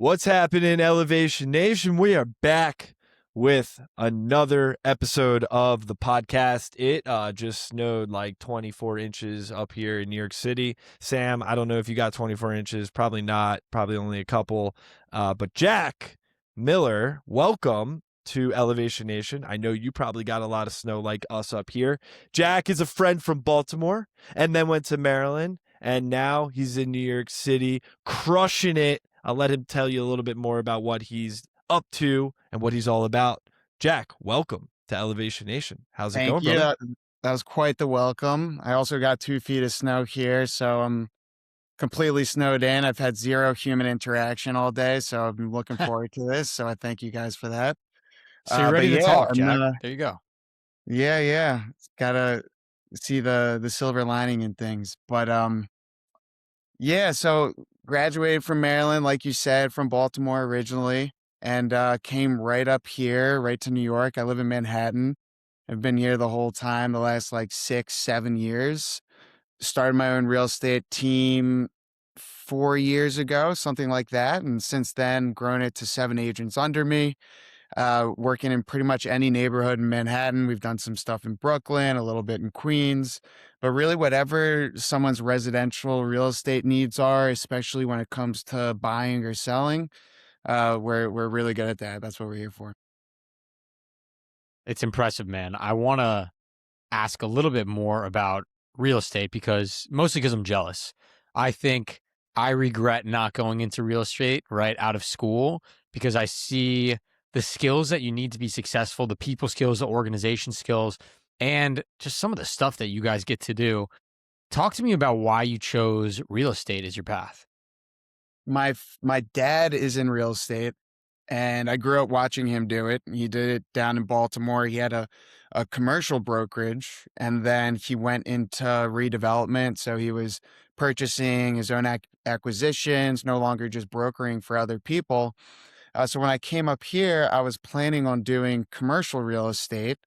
What's happening, Elevation Nation? We are back with another episode of the podcast. It just snowed like 24 inches up here in New York City. Sam, I don't know if you got 24 inches. Probably not. Probably only a couple. But Jack Miller, welcome to Elevation Nation. I know you probably got a lot of snow like us up here. Jack is a friend from Baltimore and then went to Maryland. And now he's in New York City, crushing it. I'll let him tell you a little bit more about what he's up to and what he's all about. Jack, welcome to Elevation Nation. How's it Thank going, you. brother? That was quite the welcome. I also got 2 feet of snow here, so I'm completely snowed in. I've had zero human interaction all day, so I've been looking forward to this. So I thank you guys for that. So you're But ready to yeah, talk, Jack. There you go. yeah. Gotta see the silver lining in things. But yeah. So graduated from Maryland, like you said, from Baltimore originally, and came right up here, right to New York. I live in Manhattan. I've been here the whole time, the last like 6, 7 years. Started my own real estate team 4 years ago, something like that. And since then, grown it to 7 agents under me, working in pretty much any neighborhood in Manhattan. We've done some stuff in Brooklyn, a little bit in Queens, but really whatever someone's residential real estate needs are, especially when it comes to buying or selling, we're really good at that. That's what we're here for. It's impressive, man. I want to ask a little bit more about real estate mostly because I'm jealous. I think I regret not going into real estate right out of school because I see the skills that you need to be successful, the people skills, the organization skills, and just some of the stuff that you guys get to do. Talk to me about why you chose real estate as your path. My dad is in real estate, and I grew up watching him do it. He did it down in Baltimore. He had a commercial brokerage, and then he went into redevelopment. So he was purchasing his own acquisitions, no longer just brokering for other people. So when I came up here, I was planning on doing commercial real estate,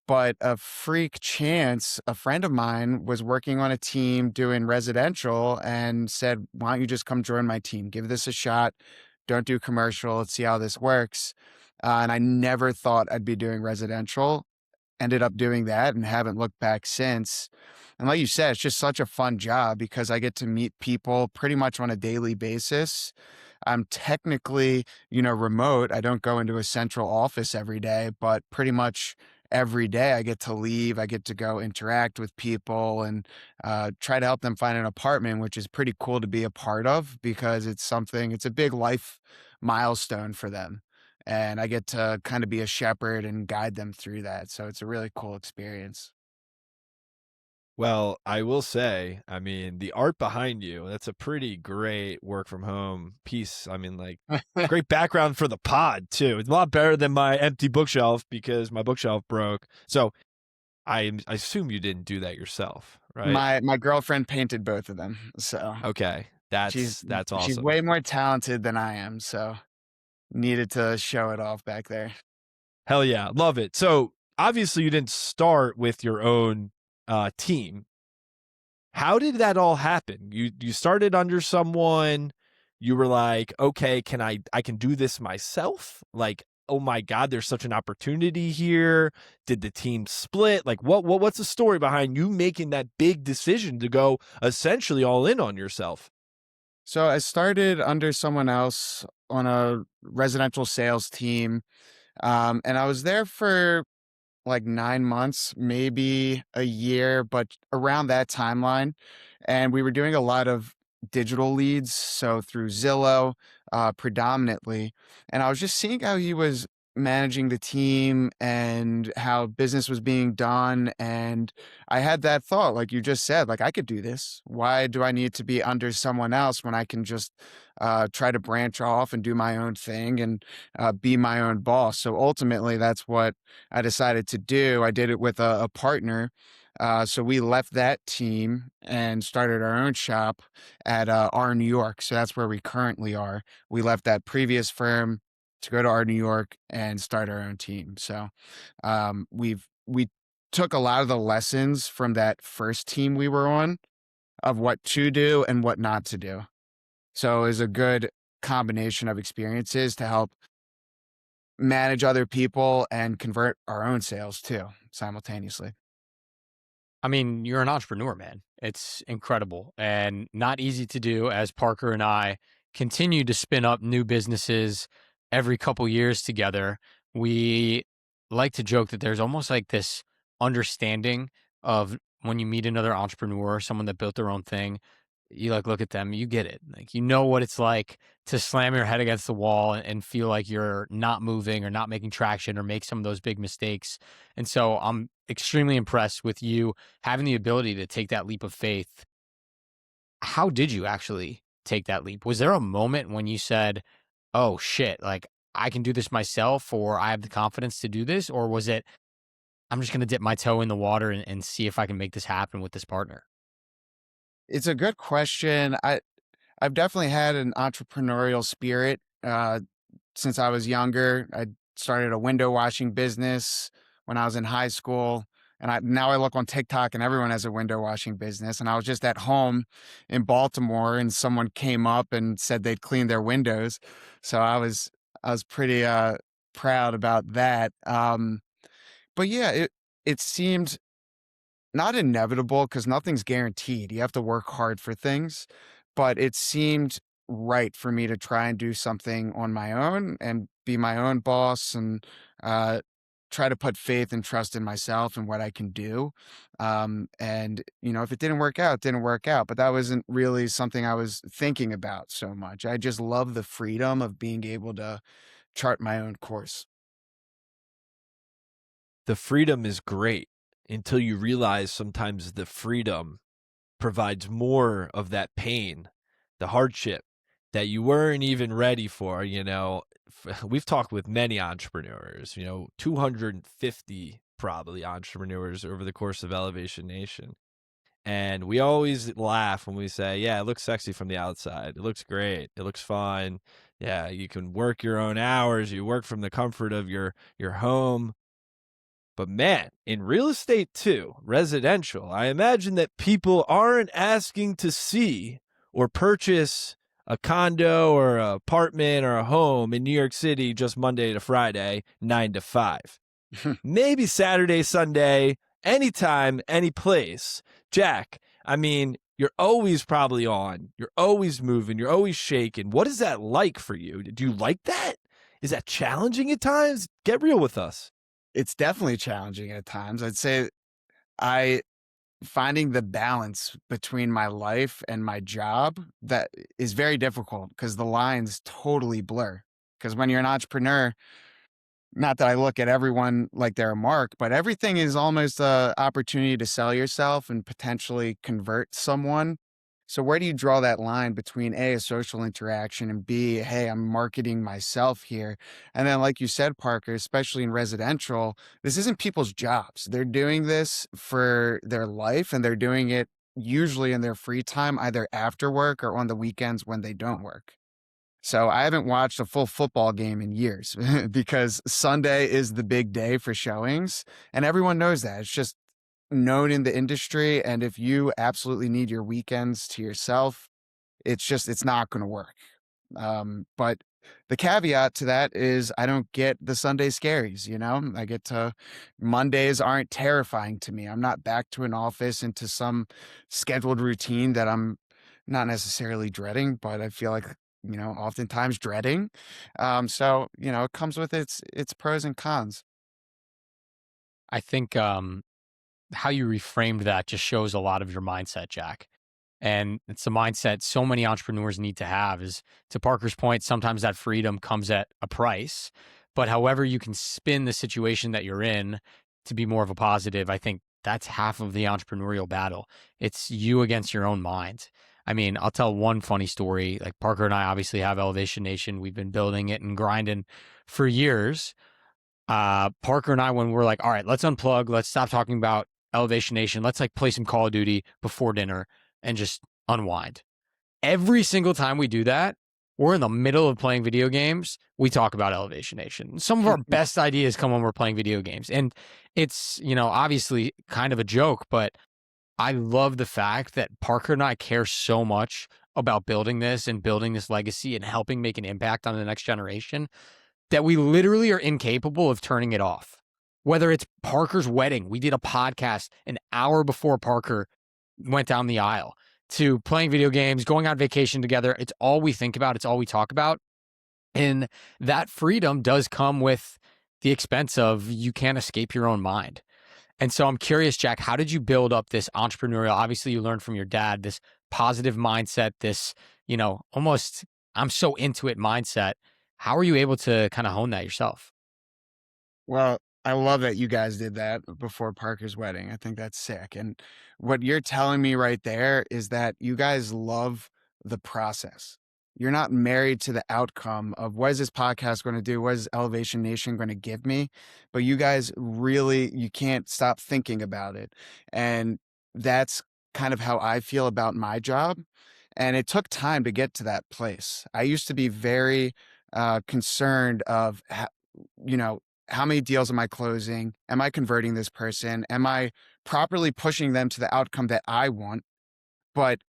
but a freak chance, a friend of mine was working on a team doing residential and said, "Why don't you just come join my team? Give this a shot. Don't do commercial. Let's see how this works." And I never thought I'd be doing residential. Ended up doing that and haven't looked back since. And like you said, it's just such a fun job because I get to meet people pretty much on a daily basis. I'm technically, remote. I don't go into a central office every day, but pretty much every day I get to leave. I get to go interact with people and try to help them find an apartment, which is pretty cool to be a part of because it's a big life milestone for them. And I get to kind of be a shepherd and guide them through that. So it's a really cool experience. Well, I will say, I mean, the art behind you, that's a pretty great work from home piece. I mean, like, great background for the pod, too. It's a lot better than my empty bookshelf because my bookshelf broke. So I assume you didn't do that yourself, right? My girlfriend painted both of them. So Okay. That's she's awesome. way more talented than I am. So needed to show it off back there. Hell yeah. Love it. So obviously you didn't start with your own team. How did that all happen? You started under someone, you were like, okay, I can do this myself? Like, oh my God, there's such an opportunity here. Did the team split? Like what's the story behind you making that big decision to go essentially all in on yourself? So I started under someone else on a residential sales team. And I was there for like 9 months, maybe a year, but around that timeline. And we were doing a lot of digital leads, so through Zillow, predominantly. And I was just seeing how he was managing the team and how business was being done. And I had that thought, like you just said, like I could do this. Why do I need to be under someone else when I can just try to branch off and do my own thing and be my own boss? So ultimately, that's what I decided to do. I did it with a partner. So we left that team and started our own shop at R New York. So that's where we currently are. We left that previous firm to go to R New York and start our own team. So we took a lot of the lessons from that first team we were on of what to do and what not to do. So it was a good combination of experiences to help manage other people and convert our own sales too simultaneously. I mean, you're an entrepreneur, man. It's incredible and not easy to do as Parker and I continue to spin up new businesses every couple years together. We like to joke that there's almost like this understanding of when you meet another entrepreneur, someone that built their own thing, you like look at them, you get it. Like you know what it's like to slam your head against the wall and feel like you're not moving or not making traction or make some of those big mistakes. And so I'm extremely impressed with you having the ability to take that leap of faith. How did you actually take that leap? Was there a moment when you said, "Oh shit, like I can do this myself," or "I have the confidence to do this," or was it, "I'm just going to dip my toe in the water and see if I can make this happen with this partner"? It's a good question. I've definitely had an entrepreneurial spirit since I was younger. I started a window washing business when I was in high school. And now I look on TikTok and everyone has a window washing business. And I was just at home in Baltimore and someone came up and said they'd clean their windows. So I was pretty proud about that. But yeah, it seemed not inevitable because nothing's guaranteed. You have to work hard for things, but it seemed right for me to try and do something on my own and be my own boss and uh, try to put faith and trust in myself and what I can do. And if it didn't work out, it didn't work out. But that wasn't really something I was thinking about so much. I just love the freedom of being able to chart my own course. The freedom is great until you realize sometimes the freedom provides more of that pain, the hardship that you weren't even ready for. We've talked with many entrepreneurs, 250 probably entrepreneurs over the course of Elevation Nation. And we always laugh when we say, yeah, it looks sexy from the outside. It looks great. It looks fun. Yeah, you can work your own hours. You work from the comfort of your home. But man, in real estate too, residential, I imagine that people aren't asking to see or purchase a condo or an apartment or a home in New York City just Monday to Friday, 9 to 5. Maybe Saturday, Sunday, anytime, any place. Jack, I mean, you're always probably on. You're always moving. You're always shaking. What is that like for you? Do you like that? Is that challenging at times? Get real with us. It's definitely challenging at times. I'd say I finding the balance between my life and my job that is very difficult because the lines totally blur. Because when you're an entrepreneur, not that I look at everyone like they're a mark, but everything is almost a opportunity to sell yourself and potentially convert someone. So where do you draw that line between A, a social interaction, and B, hey, I'm marketing myself here? And then, like you said, Parker, especially in residential, this isn't people's jobs. They're doing this for their life and they're doing it usually in their free time, either after work or on the weekends when they don't work. So I haven't watched a full football game in years because Sunday is the big day for showings and everyone knows that. It's just known in the industry. And if you absolutely need your weekends to yourself, it's not going to work. But the caveat to that is I don't get the Sunday scaries, I get to Mondays aren't terrifying to me. I'm not back to an office into some scheduled routine that I'm not necessarily dreading, but I feel like, oftentimes dreading. So, it comes with its pros and cons. I think how you reframed that just shows a lot of your mindset, Jack. And it's a mindset so many entrepreneurs need to have is, to Parker's point, sometimes that freedom comes at a price. But however you can spin the situation that you're in to be more of a positive, I think that's half of the entrepreneurial battle. It's you against your own mind. I mean, I'll tell one funny story. Like Parker and I obviously have Elevation Nation. We've been building it and grinding for years. Parker and I, when we're like, all right, let's unplug, let's stop talking about Elevation Nation, let's like play some Call of Duty before dinner and just unwind. Every single time we do that, we're in the middle of playing video games, we talk about Elevation Nation. Some of our best ideas come when we're playing video games. And it's, obviously kind of a joke, but I love the fact that Parker and I care so much about building this and building this legacy and helping make an impact on the next generation that we literally are incapable of turning it off. Whether it's Parker's wedding, we did a podcast an hour before Parker went down the aisle, to playing video games, going on vacation together. It's all we think about. It's all we talk about. And that freedom does come with the expense of you can't escape your own mind. And so I'm curious, Jack, how did you build up this entrepreneurial? Obviously, you learned from your dad, this positive mindset, this, almost I'm so into it mindset. How are you able to kind of hone that yourself? Well, I love that you guys did that before Parker's wedding. I think that's sick. And what you're telling me right there is that you guys love the process. You're not married to the outcome of what is this podcast going to do? What is Elevation Nation going to give me? But you guys really, you can't stop thinking about it. And that's kind of how I feel about my job. And it took time to get to that place. I used to be very concerned of, how many deals am I closing? Am I converting this person? Am I properly pushing them to the outcome that I want? But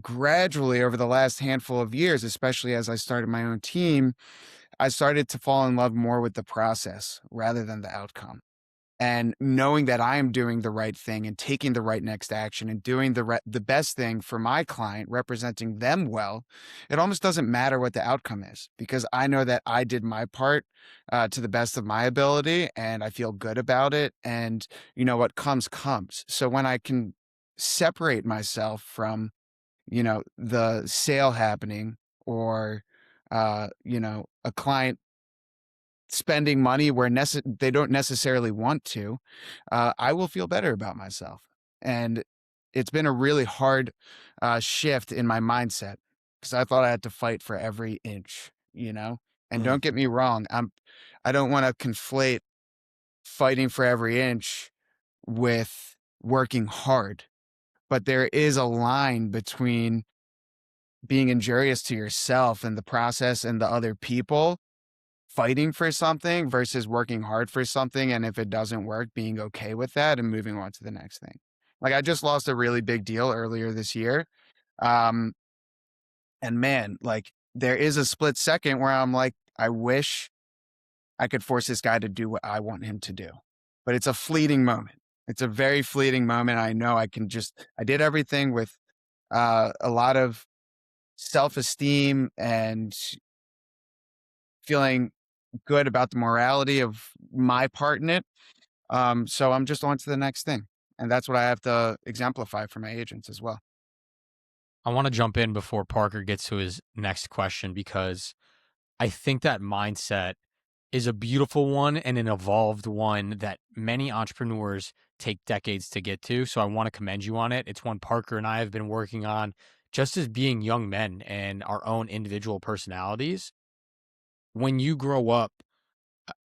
gradually over the last handful of years, especially as I started my own team, I started to fall in love more with the process rather than the outcome. And knowing that I am doing the right thing and taking the right next action and doing the best thing for my client, representing them well, it almost doesn't matter what the outcome is, because I know that I did my part to the best of my ability, and I feel good about it. And what comes comes. So when I can separate myself from the sale happening, or a client spending money where they don't necessarily want to, I will feel better about myself. And it's been a really hard shift in my mindset, because I thought I had to fight for every inch, And Mm. don't get me wrong, I don't want to conflate fighting for every inch with working hard, but there is a line between being injurious to yourself and the process and the other people, fighting for something versus working hard for something. And if it doesn't work, being okay with that and moving on to the next thing. Like, I just lost a really big deal earlier this year. Um, and man, like, there is a split second where I'm like, I wish I could force this guy to do what I want him to do. But it's a fleeting moment. It's a very fleeting moment. I know I did everything with a lot of self-esteem and feeling good about the morality of my part in it. So I'm just on to the next thing. And that's what I have to exemplify for my agents as well. I want to jump in before Parker gets to his next question, because I think that mindset is a beautiful one and an evolved one that many entrepreneurs take decades to get to. So I want to commend you on it. It's one Parker and I have been working on just as being young men and our own individual personalities. When you grow up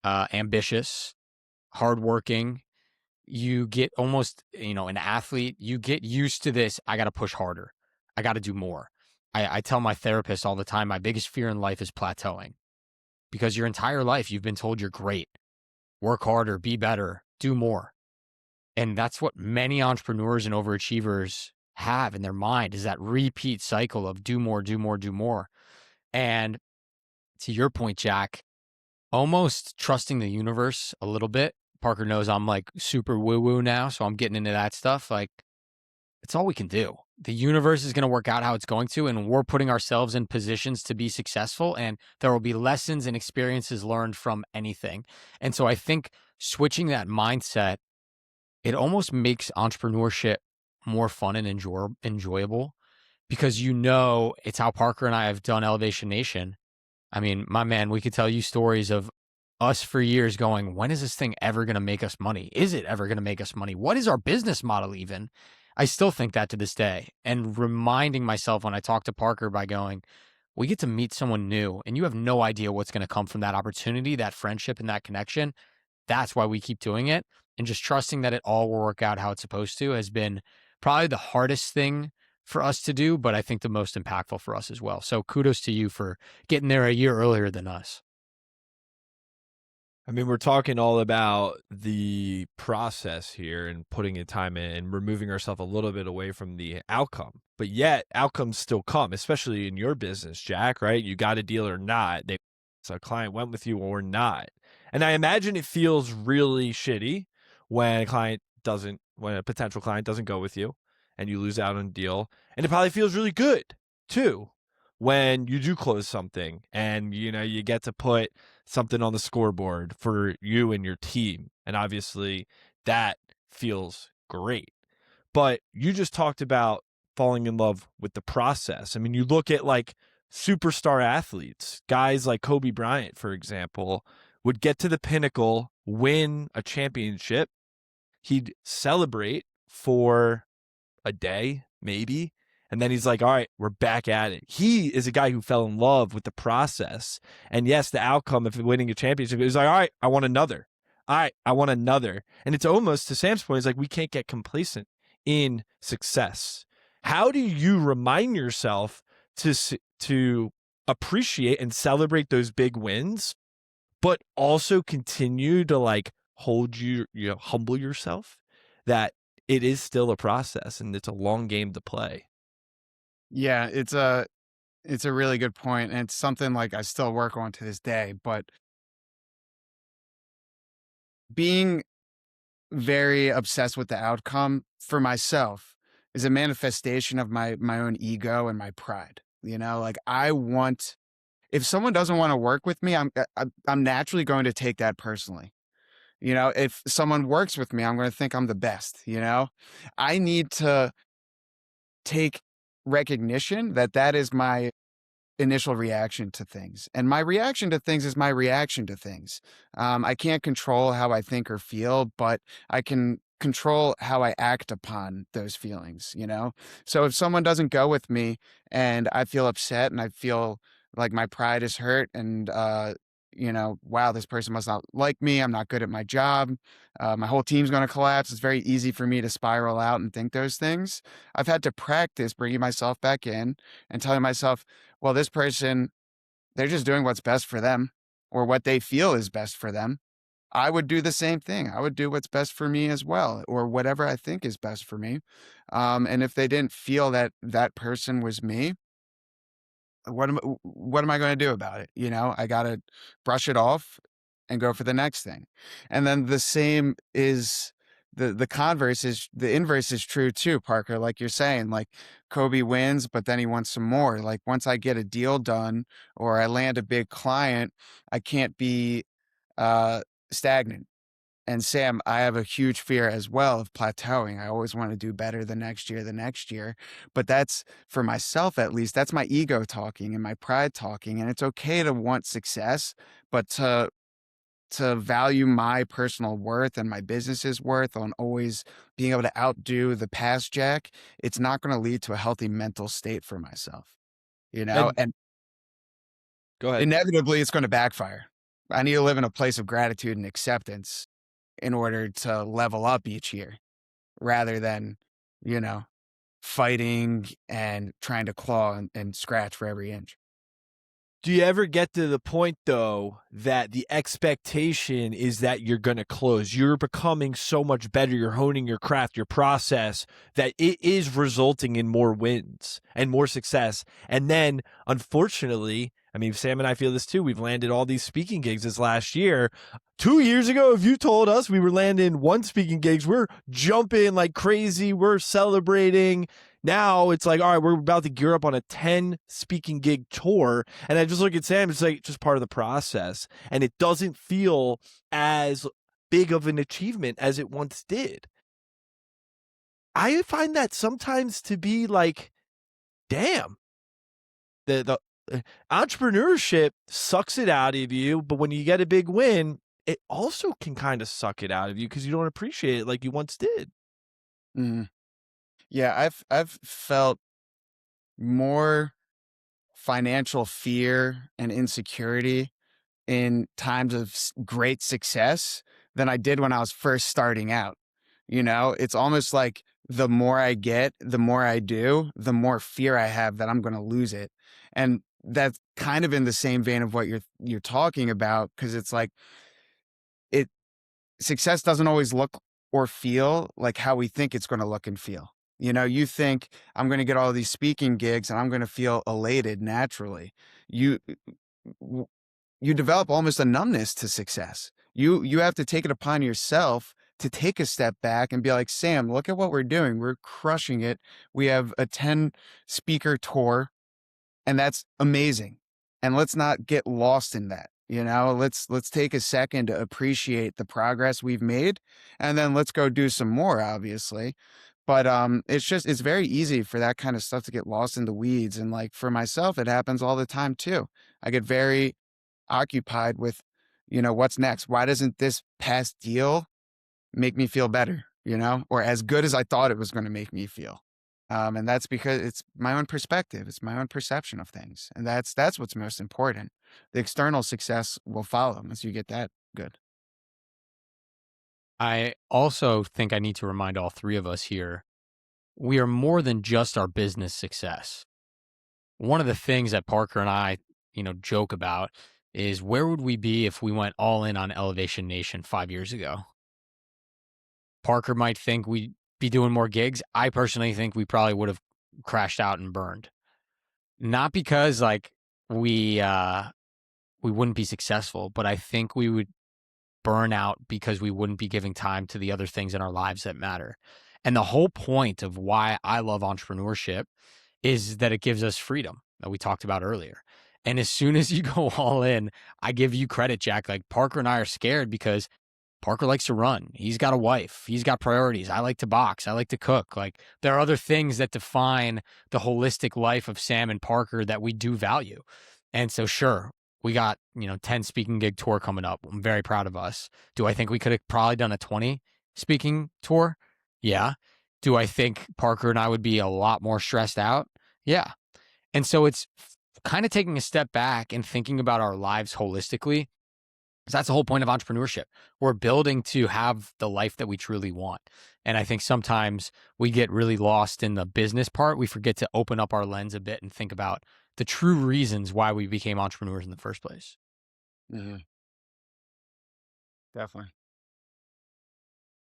ambitious, hardworking, you get almost, an athlete, you get used to this. I got to push harder. I got to do more. I tell my therapist all the time, my biggest fear in life is plateauing, because your entire life you've been told you're great, work harder, be better, do more. And that's what many entrepreneurs and overachievers have in their mind, is that repeat cycle of do more, do more, do more. And to your point, Jack, almost trusting the universe a little bit. Parker knows I'm like super woo woo now, so I'm getting into that stuff. Like, it's all we can do. The universe is going to work out how it's going to, and we're putting ourselves in positions to be successful, and there will be lessons and experiences learned from anything. And so I think switching that mindset, it almost makes entrepreneurship more fun and enjoyable, because it's how Parker and I have done Elevation Nation. I mean, my man, we could tell you stories of us for years going, when is this thing ever going to make us money? Is it ever going to make us money? What is our business model even? I still think that to this day, and reminding myself when I talk to Parker by going, we get to meet someone new and you have no idea what's going to come from that opportunity, that friendship, and that connection. That's why we keep doing it. And just trusting that it all will work out how it's supposed to has been probably the hardest thing for us to do, but I think the most impactful for us as well. So kudos to you for getting there a year earlier than us. I mean, we're talking all about the process here and putting in time in and removing ourselves a little bit away from the outcome. But yet, outcomes still come, especially in your business, Jack, right? You got a deal or not. So a client went with you or not. And I imagine it feels really shitty when when a potential client doesn't go with you and you lose out on a deal. And it probably feels really good too when you do close something and you get to put something on the scoreboard for you and your team. And obviously that feels great. But you just talked about falling in love with the process. I mean, you look at like superstar athletes, guys like Kobe Bryant, for example, would get to the pinnacle, win a championship. He'd celebrate for a day, maybe. And then he's like, all right, we're back at it. He is a guy who fell in love with the process. And yes, the outcome of winning a championship, he was like, all right, I want another. All right, I want another. And it's almost, to Sam's point, it's like we can't get complacent in success. How do you remind yourself to appreciate and celebrate those big wins, but also continue to like humble yourself that it is still a process and it's a long game to play? Yeah, it's a really good point, and it's something like I still work on to this day. But being very obsessed with the outcome for myself is a manifestation of my own ego and my pride. Like I want if someone doesn't want to work with me, I'm naturally going to take that personally. If someone works with me, I'm going to think I'm the best. I need to take recognition that that is my initial reaction to things. And my reaction to things is my reaction to things. I can't control how I think or feel, but I can control how I act upon those feelings. So if someone doesn't go with me and I feel upset and I feel like my pride is hurt and, wow, this person must not like me. I'm not good at my job. My whole team's going to collapse. It's very easy for me to spiral out and think those things. I've had to practice bringing myself back in and telling myself, well, this person, they're just doing what's best for them or what they feel is best for them. I would do the same thing. I would do what's best for me as well, or whatever I think is best for me. And if they didn't feel that that person was me, what am I going to do about it? I got to brush it off and go for the next thing. And then the same is the inverse is true too, Parker. Like you're saying, like Kobe wins, but then he wants some more. Like once I get a deal done or I land a big client, I can't be uh, stagnant. And Sam, I have a huge fear as well of plateauing. I always want to do better the next year. But that's for myself, at least, that's my ego talking and my pride talking. And it's okay to want success, but to value my personal worth and my business's worth on always being able to outdo the past Jack, it's not going to lead to a healthy mental state for myself, And and go ahead. inevitably it's going to backfire. I need to live in a place of gratitude and acceptance in order to level up each year rather than, you know, fighting and trying to claw and scratch for every inch. Do you ever get to the point, though, that the expectation is that you're going to close? You're becoming so much better. You're honing your craft, your process, that it is resulting in more wins and more success. And then, unfortunately, I mean, Sam and I feel this too. We've landed all these speaking gigs this last year. 2 years ago, if you told us we were landing one speaking gigs, we're jumping like crazy. We're celebrating. Now it's like, all right, we're about to gear up on a 10 speaking gig tour. And I just look at Sam, it's like just part of the process. And it doesn't feel as big of an achievement as it once did. I find that sometimes to be like, damn, the entrepreneurship sucks it out of you. But when you get a big win, it also can kind of suck it out of you because you don't appreciate it like you once did. Mm. Yeah, I've felt more financial fear and insecurity in times of great success than I did when I was first starting out. It's almost like the more I get, the more I do, the more fear I have that I'm going to lose it. And that's kind of in the same vein of what you're talking about, because it's like success doesn't always look or feel like how we think it's going to look and feel. You think I'm going to get all these speaking gigs and I'm going to feel elated naturally. You w- you develop almost a numbness to success. You have to take it upon yourself to take a step back and be like, Sam, look at what we're doing. We're crushing it. We have a 10 speaker tour, and that's amazing. And let's not get lost in that. Let's take a second to appreciate the progress we've made, and then let's go do some more, obviously. But it's very easy for that kind of stuff to get lost in the weeds. And like for myself, it happens all the time too. I get very occupied with, what's next? Why doesn't this past deal make me feel better, or as good as I thought it was going to make me feel? And that's because it's my own perspective. It's my own perception of things. And that's what's most important. The external success will follow as you get that good. I also think I need to remind all three of us here, we are more than just our business success. One of the things that Parker and I, joke about is where would we be if we went all in on Elevation Nation 5 years ago? Parker might think we'd be doing more gigs. I personally think we probably would have crashed out and burned. Not because like we wouldn't be successful, but I think we would burn out because we wouldn't be giving time to the other things in our lives that matter. And the whole point of why I love entrepreneurship is that it gives us freedom that we talked about earlier. And as soon as you go all in, I give you credit, Jack. Like Parker and I are scared because Parker likes to run. He's got a wife. He's got priorities. I like to box. I like to cook. Like there are other things that define the holistic life of Sam and Parker that we do value. And so, sure, we got, 10 speaking gig tour coming up. I'm very proud of us. Do I think we could have probably done a 20 speaking tour? Yeah. Do I think Parker and I would be a lot more stressed out? Yeah. And so it's kind of taking a step back and thinking about our lives holistically. Because that's the whole point of entrepreneurship. We're building to have the life that we truly want. And I think sometimes we get really lost in the business part. We forget to open up our lens a bit and think about the true reasons why we became entrepreneurs in the first place. Mm-hmm. Definitely.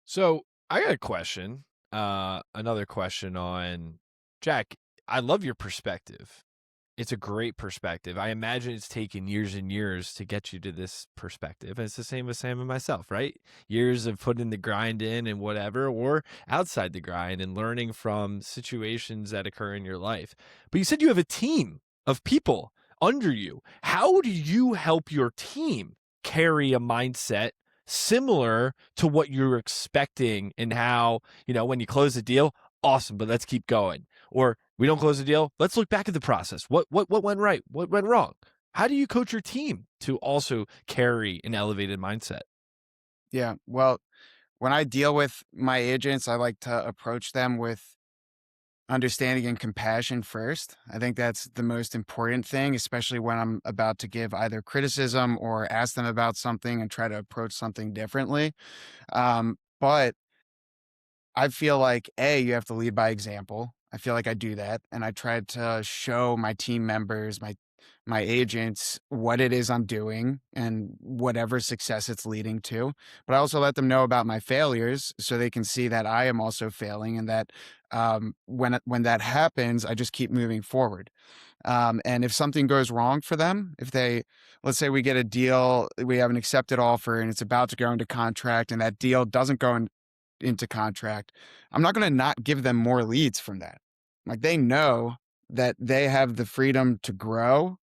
So I got a question. Another question on Jack. I love your perspective. It's a great perspective. I imagine it's taken years and years to get you to this perspective. And it's the same with Sam and myself, right? Years of putting the grind in and whatever, or outside the grind and learning from situations that occur in your life. But you said you have a team of people under you. How do you help your team carry a mindset similar to what you're expecting, and how, when you close a deal, awesome, but let's keep going? Or we don't close the deal, let's look back at the process. What went right? What went wrong? How do you coach your team to also carry an elevated mindset? Yeah. Well, when I deal with my agents, I like to approach them with understanding and compassion first. I think that's the most important thing, especially when I'm about to give either criticism or ask them about something and try to approach something differently. But I feel like you have to lead by example. I feel like I do that, and I try to show my team members, my agents, what it is I'm doing and whatever success it's leading to. But I also let them know about my failures so they can see that I am also failing, and that when that happens, I just keep moving forward. And if something goes wrong for them, let's say we get a deal, we have an accepted offer, and it's about to go into contract, and that deal doesn't go into contract, I'm not going to not give them more leads from that. Like they know that they have the freedom to grow,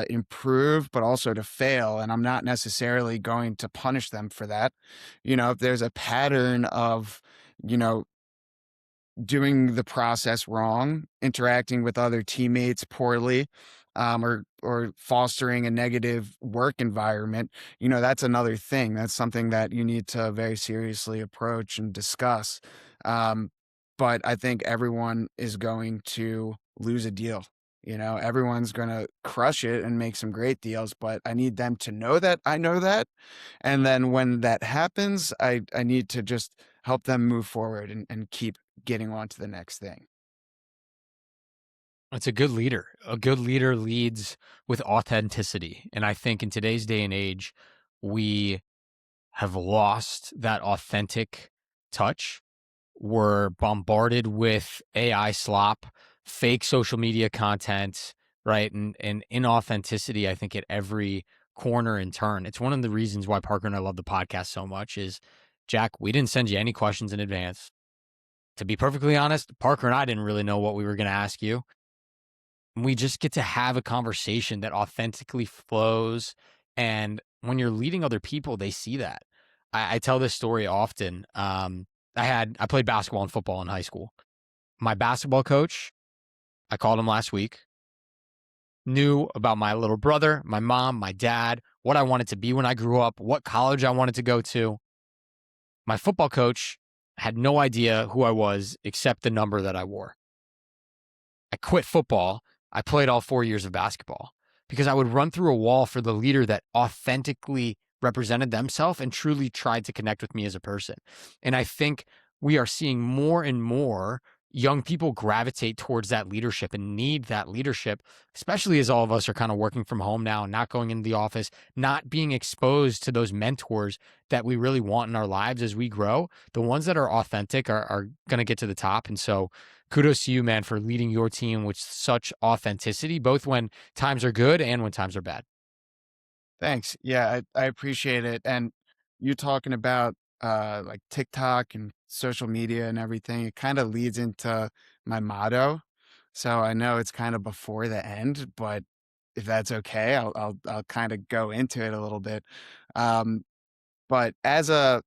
improve, but also to fail. And I'm not necessarily going to punish them for that. If there's a pattern of, you know, doing the process wrong, interacting with other teammates poorly, or fostering a negative work environment, that's another thing. That's something that you need to very seriously approach and discuss. But I think everyone is going to lose a deal. Everyone's going to crush it and make some great deals, but I need them to know that I know that. And then when that happens, I need to just help them move forward and keep getting on to the next thing. It's a good leader. A good leader leads with authenticity. And I think in today's day and age, we have lost that authentic touch. We're bombarded with AI slop, fake social media content, right? And inauthenticity, I think, at every corner and turn. It's one of the reasons why Parker and I love the podcast so much is, Jack, we didn't send you any questions in advance. To be perfectly honest, Parker and I didn't really know what we were going to ask you. We just get to have a conversation that authentically flows. And when you're leading other people, they see that. I tell this story often. I played basketball and football in high school. My basketball coach, I called him last week, knew about my little brother, my mom, my dad, what I wanted to be when I grew up, what college I wanted to go to. My football coach had no idea who I was except the number that I wore. I quit football. I played all 4 years of basketball because I would run through a wall for the leader that authentically represented themselves and truly tried to connect with me as a person. And I think we are seeing more and more young people gravitate towards that leadership and need that leadership, especially as all of us are kind of working from home now, not going into the office, not being exposed to those mentors that we really want in our lives as we grow. The ones that are authentic are going to get to the top. And so kudos to you, man, for leading your team with such authenticity, both when times are good and when times are bad. Thanks. Yeah, I appreciate it. And you talking about like TikTok and social media and everything, it kind of leads into my motto. So I know it's kind of before the end, but if that's okay, I'll kind of go into it a little bit. Um, but as a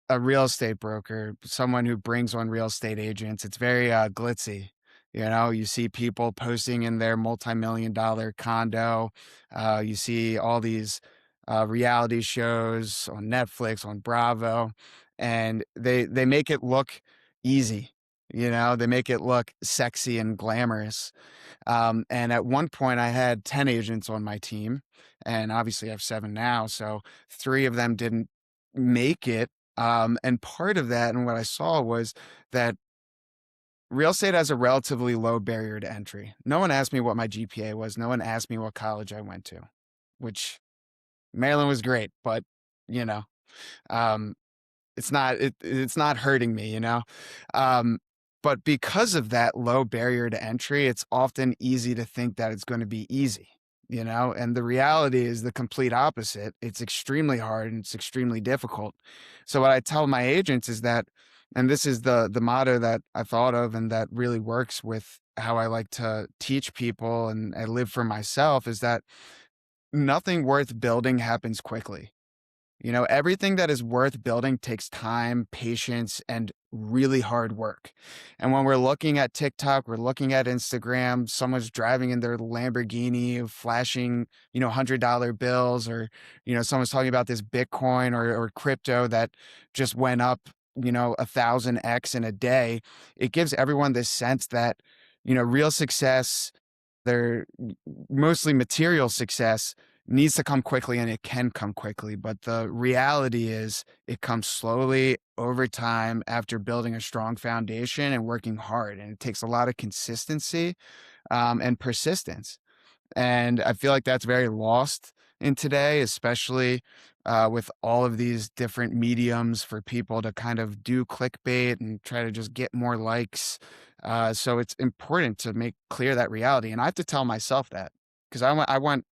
real estate broker, someone who brings on real estate agents, it's very glitzy. You know, you see people posting in their multi-million dollar condo. You see all these reality shows on Netflix, on Bravo, and they make it look easy. You know, they make it look sexy and glamorous. And at one point, I had 10 agents on my team, and obviously I have 7 now. So 3 of them didn't make it. And part of that, and what I saw was that real estate has a relatively low barrier to entry. No one asked me what my GPA was. No one asked me what college I went to, which Maryland was great, but you know, um, it's not hurting me, you know. Um, but because of that low barrier to entry, it's often easy to think that it's going to be easy, you know. And the reality is the complete opposite. It's extremely hard and it's extremely difficult. So what I tell my agents is that, and this is the motto that I thought of and that really works with how I like to teach people and I live for myself, is that nothing worth building happens quickly. You know, everything that is worth building takes time, patience, and really hard work. And when we're looking at TikTok, we're looking at Instagram, someone's driving in their Lamborghini, flashing, $100 bills, or, someone's talking about this Bitcoin or crypto that just went up, 1,000x in a day. It gives everyone this sense that, real success, they're mostly material success needs to come quickly, and it can come quickly. But the reality is it comes slowly over time after building a strong foundation and working hard. And it takes a lot of consistency and persistence. And I feel like that's very lost in today, especially with all of these different mediums for people to kind of do clickbait and try to just get more likes. So it's important to make clear that reality. And I have to tell myself that because I want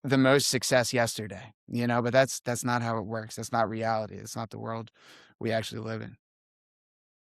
the most success yesterday, but that's not how it works. That's not reality. It's not the world we actually live in.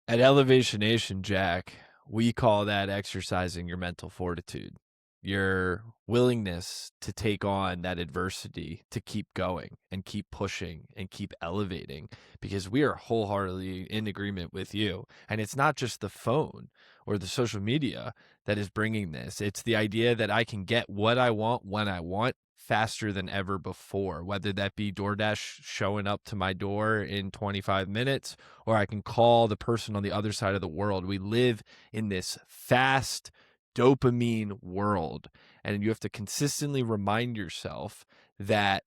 At Elevation Nation, Jack, we call that exercising your mental fortitude, your willingness to take on that adversity, to keep going and keep pushing and keep elevating, because we are wholeheartedly in agreement with you. And it's not just the phone or the social media that is bringing this. It's the idea that I can get what I want when I want faster than ever before, whether that be DoorDash showing up to my door in 25 minutes, or I can call the person on the other side of the world. We live in this fast dopamine world, and you have to consistently remind yourself that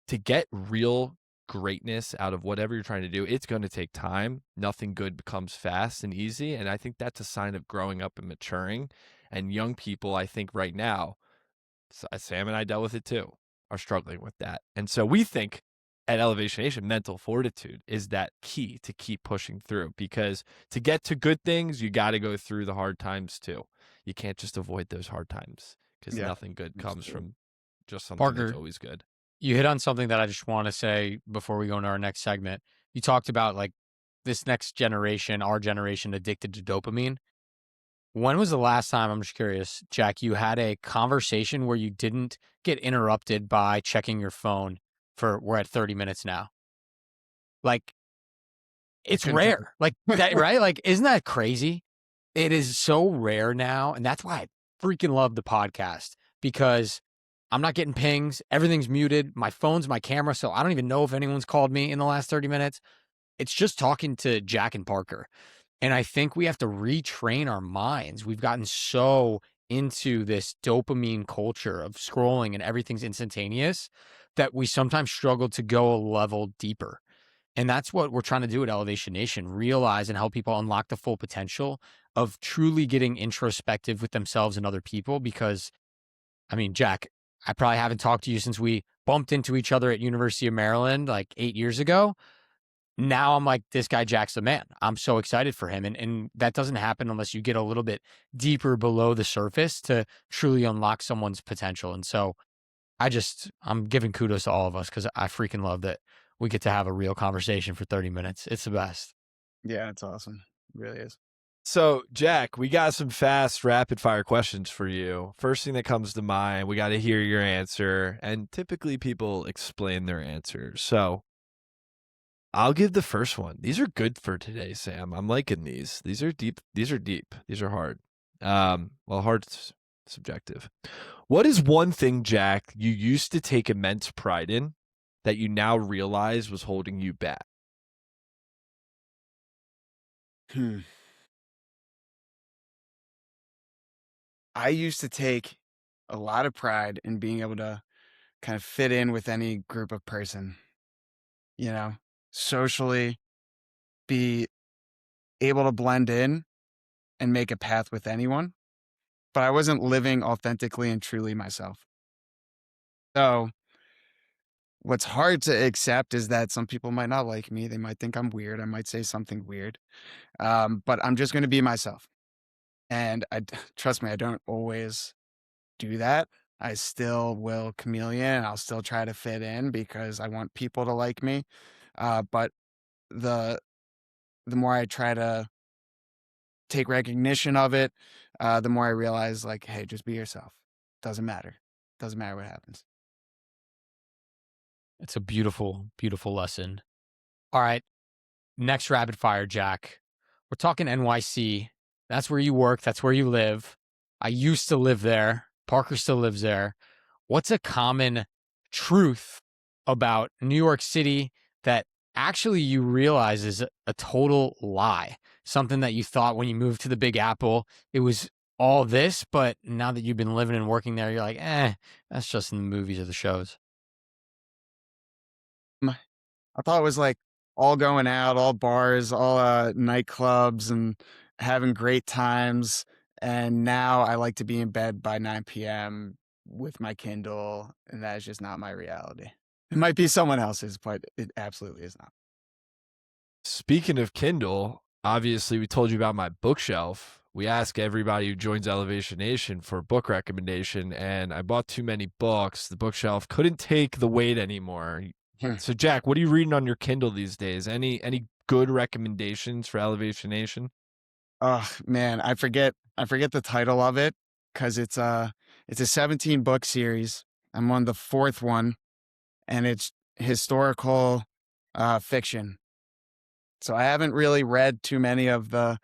to get real greatness out of whatever you're trying to do, it's going to take time. Nothing good becomes fast and easy, and I think that's a sign of growing up and maturing. And young people, I think right now, Sam and I dealt with it too, are struggling with that. And so we think at Elevation Nation, mental fortitude is that key to keep pushing through, because to get to good things, you got to go through the hard times too. You can't just avoid those hard times, because Yeah. nothing good comes from just something that's Parker, always good. you hit on something that I just want to say before we go into our next segment. You talked about like this next generation, our generation, addicted to dopamine. When was the last time, I'm just curious, Jack, you had a conversation where you didn't get interrupted by checking your phone we're at 30 minutes now? Like, it's couldn't tell rare. Like that, right? Like, isn't that crazy? It is so rare now. And that's why I freaking love the podcast, because I'm not getting pings. Everything's muted. My phone's my camera. So I don't even know if anyone's called me in the last 30 minutes. It's just talking to Jack and Parker. And I think we have to retrain our minds. We've gotten so into this dopamine culture of scrolling and everything's instantaneous that we sometimes struggle to go a level deeper. And that's what we're trying to do at Elevation Nation, realize and help people unlock the full potential of truly getting introspective with themselves and other people. Because, I mean, Jack, I probably haven't talked to you since we bumped into each other at University of Maryland like 8 years ago. Now I'm like, this guy Jack's the man. I'm so excited for him. And that doesn't happen unless you get a little bit deeper below the surface to truly unlock someone's potential. And so I'm giving kudos to all of us, because I freaking love that we get to have a real conversation for 30 minutes. It's the best. Yeah, it's awesome. It really is. So, Jack, we got some fast, rapid fire questions for you. First thing that comes to mind, we got to hear your answer. And typically people explain their answers. So, I'll give the first one. These are good for today, Sam. I'm liking these. These are deep. These are deep. These are hard. Well, hard's subjective. What is one thing, Jack, you used to take immense pride in that you now realize was holding you back? I used to take a lot of pride in being able to kind of fit in with any group of person, you know, socially, be able to blend in and make a path with anyone. But I wasn't living authentically and truly myself. So what's hard to accept is that some people might not like me. They might think I'm weird. I might say something weird. But I'm just going to be myself. And trust me, I don't always do that. I still will chameleon. I'll still try to fit in because I want people to like me. But the more I try to take recognition of it, the more I realize, like, hey, just be yourself. Doesn't matter. Doesn't matter what happens. It's a beautiful, beautiful lesson. All right. Next rapid fire, Jack. We're talking NYC. That's where you work. That's where you live. I used to live there. Parker still lives there. What's a common truth about New York City that actually you realize is a total lie? Something that you thought when you moved to the Big Apple, it was all this, but now that you've been living and working there, you're like, that's just in the movies or the shows. I thought it was like all going out, all bars, all nightclubs, and having great times. And now I like to be in bed by 9 p.m. with my Kindle, and that is just not my reality. It might be someone else's, but it absolutely is not. Speaking of Kindle, obviously we told you about my bookshelf. We ask everybody who joins Elevation Nation for a book recommendation, and I bought too many books. The bookshelf couldn't take the weight anymore. So, Jack, what are you reading on your Kindle these days? Any good recommendations for Elevation Nation? Oh man, I forget the title of it because it's a 17 book series. I'm on the fourth one, and it's historical fiction. So I haven't really read too many of the,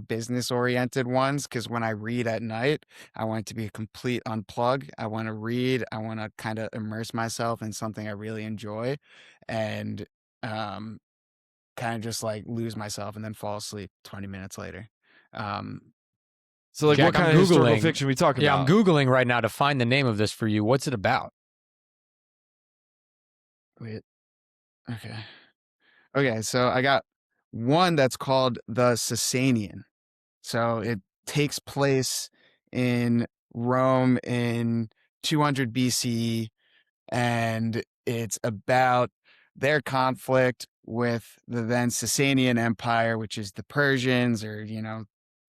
business oriented ones, because when I read at night, I want it to be a complete unplug. I want to read. I want to kind of immerse myself in something I really enjoy, and kind of just like lose myself and then fall asleep 20 minutes later. So, like, Jack, what kind I'm of historical Googling- fiction are we talking Yeah, about? I'm Googling right now to find the name of this for you. What's it about? Wait. Okay. So I got one that's called The Sasanian. So it takes place in Rome in 200 BCE, and it's about their conflict with the then Sasanian Empire, which is the Persians, or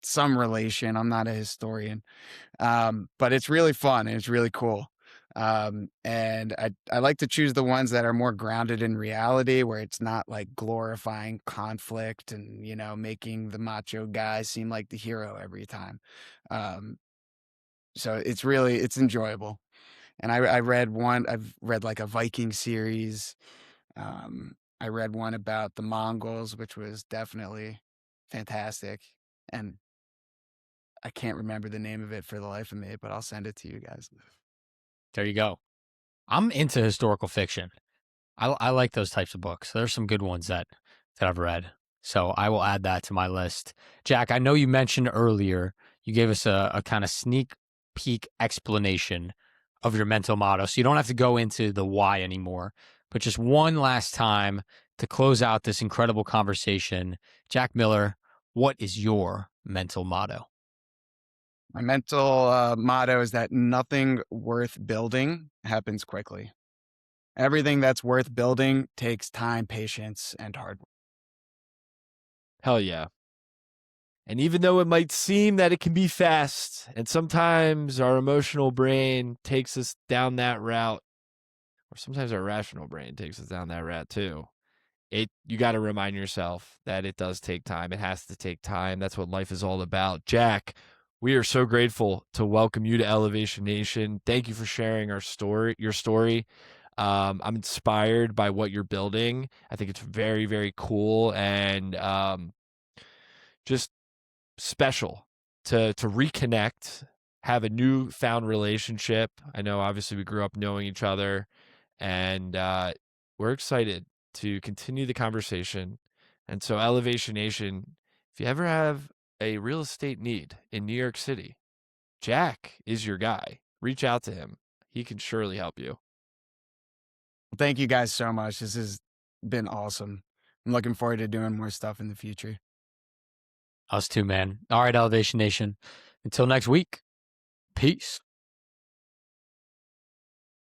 some relation. I'm not a historian, but it's really fun and it's really cool. And I like to choose the ones that are more grounded in reality, where it's not like glorifying conflict and making the macho guy seem like the hero every time. Um, so it's enjoyable. And I've read like a Viking series. I read one about the Mongols, which was definitely fantastic. And I can't remember the name of it for the life of me, but I'll send it to you guys. There you go. I'm into historical fiction. I like those types of books. There's some good ones that I've read. So I will add that to my list. Jack, I know you mentioned earlier, you gave us a kind of sneak peek explanation of your mental motto. So you don't have to go into the why anymore. But just one last time to close out this incredible conversation, Jack Miller, what is your mental motto? My mental motto is that nothing worth building happens quickly. Everything that's worth building takes time, patience, and hard work. Hell yeah. And even though it might seem that it can be fast, and sometimes our emotional brain takes us down that route, or sometimes our rational brain takes us down that route too, you got to remind yourself that it does take time. It has to take time. That's what life is all about. Jack, we are so grateful to welcome you to Elevation Nation. Thank you for sharing your story. I'm inspired by what you're building. I think it's very, very cool and just special to reconnect, have a newfound relationship. I know obviously we grew up knowing each other, and we're excited to continue the conversation. And so Elevation Nation, if you ever have a real estate need in New York City, Jack is your guy. Reach out to him. He can surely help you. Thank you guys so much. This has been awesome. I'm looking forward to doing more stuff in the future. Us too, man. All right, Elevation Nation. Until next week, peace.